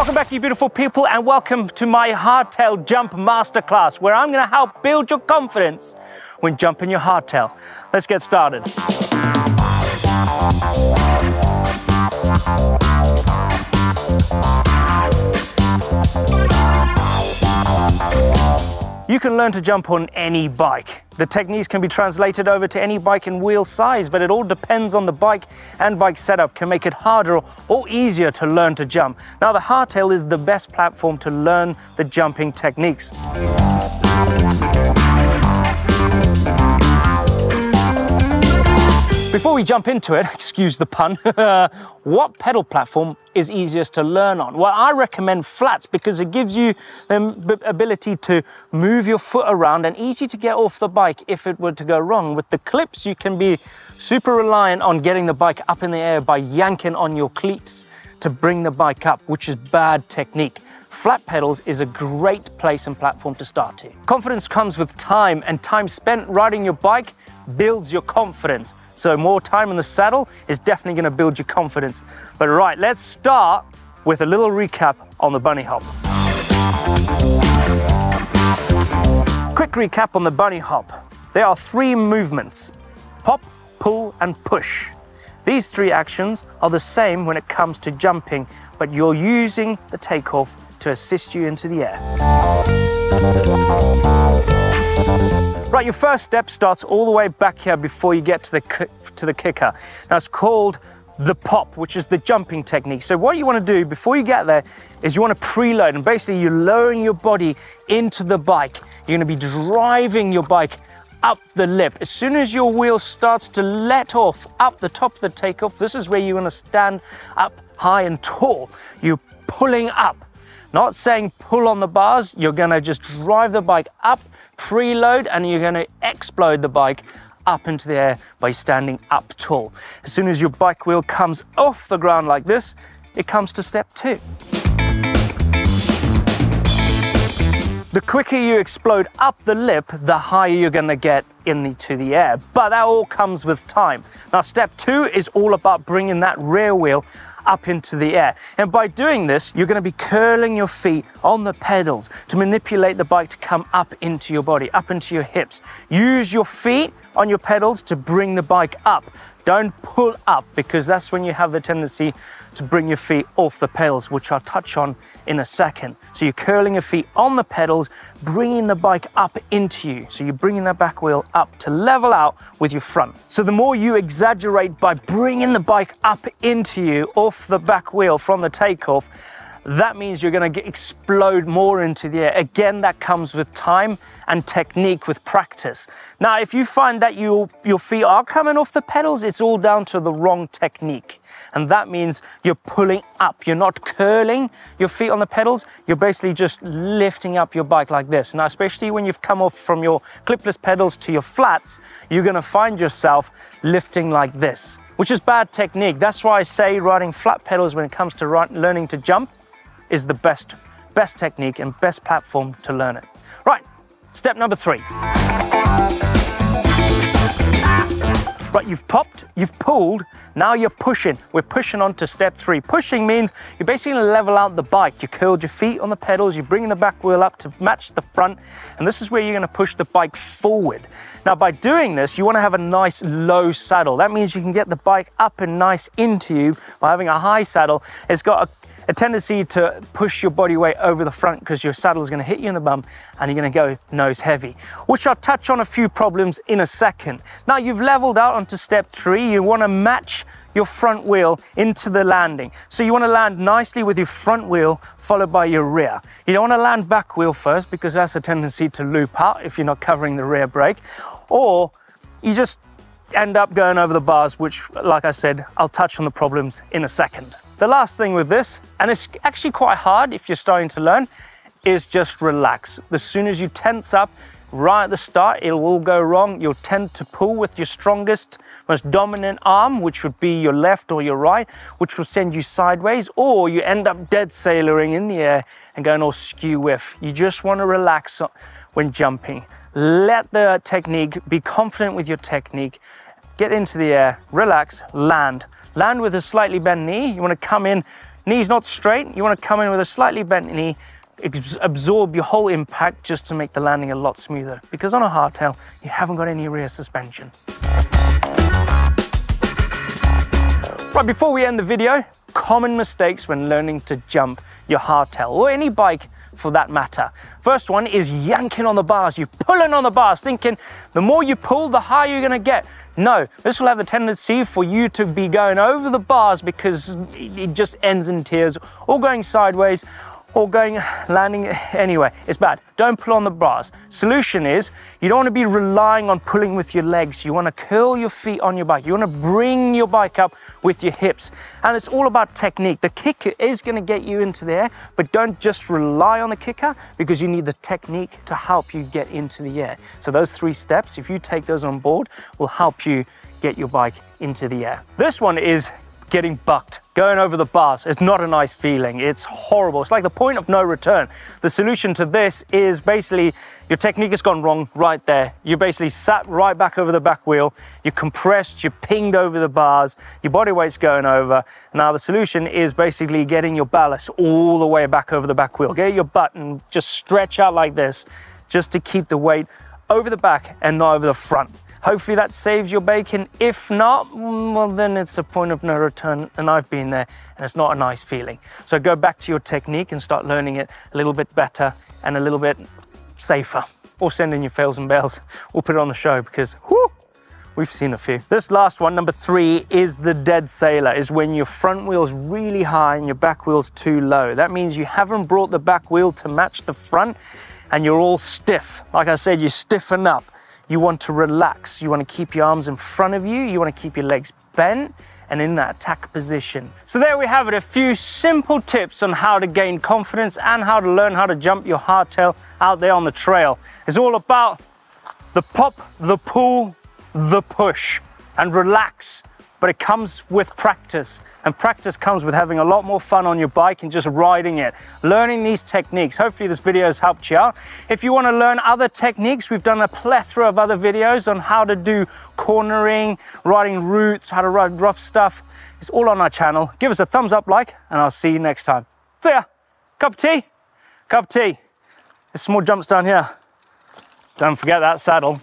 Welcome back, you beautiful people, and welcome to my hardtail jump masterclass, where I'm going to help build your confidence when jumping your hardtail. Let's get started. You can learn to jump on any bike. The techniques can be translated over to any bike and wheel size, but it all depends on the bike and bike setup can make it harder or easier to learn to jump. Now, the hardtail is the best platform to learn the jumping techniques. Before we jump into it, excuse the pun, what pedal platform is easiest to learn on? Well, I recommend flats because it gives you the ability to move your foot around and easy to get off the bike if it were to go wrong. With the clips, you can be super reliant on getting the bike up in the air by yanking on your cleats to bring the bike up, which is bad technique. Flat pedals is a great place and platform to start to. Confidence comes with time, and time spent riding your bike builds your confidence. So more time in the saddle is definitely going to build your confidence. But right, let's start with a little recap on the Bunnyhop. Quick recap on the Bunnyhop. There are 3 movements: pop, pull, and push. These 3 actions are the same when it comes to jumping, but you're using the takeoff to assist you into the air. Right, your first step starts all the way back here before you get to the kicker. Now, it's called the pop, which is the jumping technique. So what you want to do before you get there is you want to preload, and basically you're lowering your body into the bike. You're going to be driving your bike up the lip. As soon as your wheel starts to let off up the top of the takeoff, this is where you're going to stand up high and tall. You're pulling up. Not saying pull on the bars, you're going to just drive the bike up, preload, and you're going to explode the bike up into the air by standing up tall. As soon as your bike wheel comes off the ground like this, it comes to step 2. The quicker you explode up the lip, the higher you're going to get into the air. But that all comes with time. Now, step 2 is all about bringing that rear wheel up into the air. And by doing this, you're going to be curling your feet on the pedals to manipulate the bike to come up into your body, up into your hips. Use your feet on your pedals to bring the bike up. Don't pull up, because that's when you have the tendency to bring your feet off the pedals, which I'll touch on in a second. So you're curling your feet on the pedals, bringing the bike up into you. So you're bringing that back wheel up to level out with your front. So the more you exaggerate by bringing the bike up into you off the back wheel from the takeoff, that means you're going to explode more into the air. Again, that comes with time and technique, with practice. Now, if you find that your feet are coming off the pedals, it's all down to the wrong technique. And that means you're pulling up. You're not curling your feet on the pedals. You're basically just lifting up your bike like this. Now, especially when you've come off from your clipless pedals to your flats, you're going to find yourself lifting like this, which is bad technique. That's why I say riding flat pedals when it comes to learning to jump is the best technique and best platform to learn it. Right, step number 3. Right, you've popped, you've pulled, now you're pushing. We're pushing on to step 3. Pushing means you're basically going to level out the bike. You curled your feet on the pedals, you're bringing the back wheel up to match the front, and this is where you're going to push the bike forward. Now, by doing this, you want to have a nice low saddle. That means you can get the bike up and nice into you by having a high saddle. It's got a tendency to push your body weight over the front because your saddle is going to hit you in the bum and you're going to go nose heavy, which I'll touch on a few problems in a second. Now, you've leveled out onto step 3. You want to match your front wheel into the landing. So you want to land nicely with your front wheel followed by your rear. You don't want to land back wheel first because that's a tendency to loop out if you're not covering the rear brake, or you just end up going over the bars, which, like I said, I'll touch on the problems in a second. The last thing with this, and it's actually quite hard if you're starting to learn, is just relax. As soon as you tense up right at the start, it will all go wrong. You'll tend to pull with your strongest, most dominant arm, which would be your left or your right, which will send you sideways, or you end up dead sailoring in the air and going all skew whiff. You just want to relax when jumping. Let the technique, be confident with your technique, get into the air, relax, land. Land with a slightly bent knee. You want to come in Knee's not straight. You want to come in with a slightly bent knee, absorb your whole impact just to make the landing a lot smoother. Because on a hardtail, you haven't got any rear suspension. Right, before we end the video, common mistakes when learning to jump your hardtail, or any bike for that matter. First one is yanking on the bars. You're pulling on the bars, thinking the more you pull, the higher you're gonna get. No, this will have the tendency for you to be going over the bars because it just ends in tears, or going sideways, or landing anyway. It's bad. Don't pull on the bars. Solution is, you don't want to be relying on pulling with your legs. You want to curl your feet on your bike. You want to bring your bike up with your hips. And it's all about technique. The kicker is going to get you into the air, but don't just rely on the kicker, because you need the technique to help you get into the air. So those 3 steps, if you take those on board, will help you get your bike into the air. This one is getting bucked, going over the bars. It's not a nice feeling. It's horrible. It's like the point of no return. The solution to this is basically your technique has gone wrong right there. You basically sat right back over the back wheel. You're compressed, you're pinged over the bars, your body weight's going over. Now the solution is basically getting your ballast all the way back over the back wheel. Get your butt and just stretch out like this, just to keep the weight over the back and not over the front. Hopefully that saves your bacon. If not, well, then it's a point of no return, and I've been there, and it's not a nice feeling. So go back to your technique and start learning it a little bit better and a little bit safer. Or send in your fails and bails, or put it on the show, because whoo, we've seen a few. This last one, number 3, is the dead sailor, is when your front wheel's really high and your back wheel's too low. That means you haven't brought the back wheel to match the front, and you're all stiff. Like I said, you stiffen up. You want to relax. You want to keep your arms in front of you. You want to keep your legs bent and in that attack position. So there we have it, a few simple tips on how to gain confidence and how to learn how to jump your hardtail out there on the trail. It's all about the pop, the pull, the push, and relax. But it comes with practice, and practice comes with having a lot more fun on your bike and just riding it, learning these techniques. Hopefully this video has helped you out. If you want to learn other techniques, we've done a plethora of other videos on how to do cornering, riding routes, how to ride rough stuff. It's all on our channel. Give us a thumbs up, like, and I'll see you next time. See ya. Cup of tea? Cup of tea. There's some more jumps down here. Don't forget that saddle.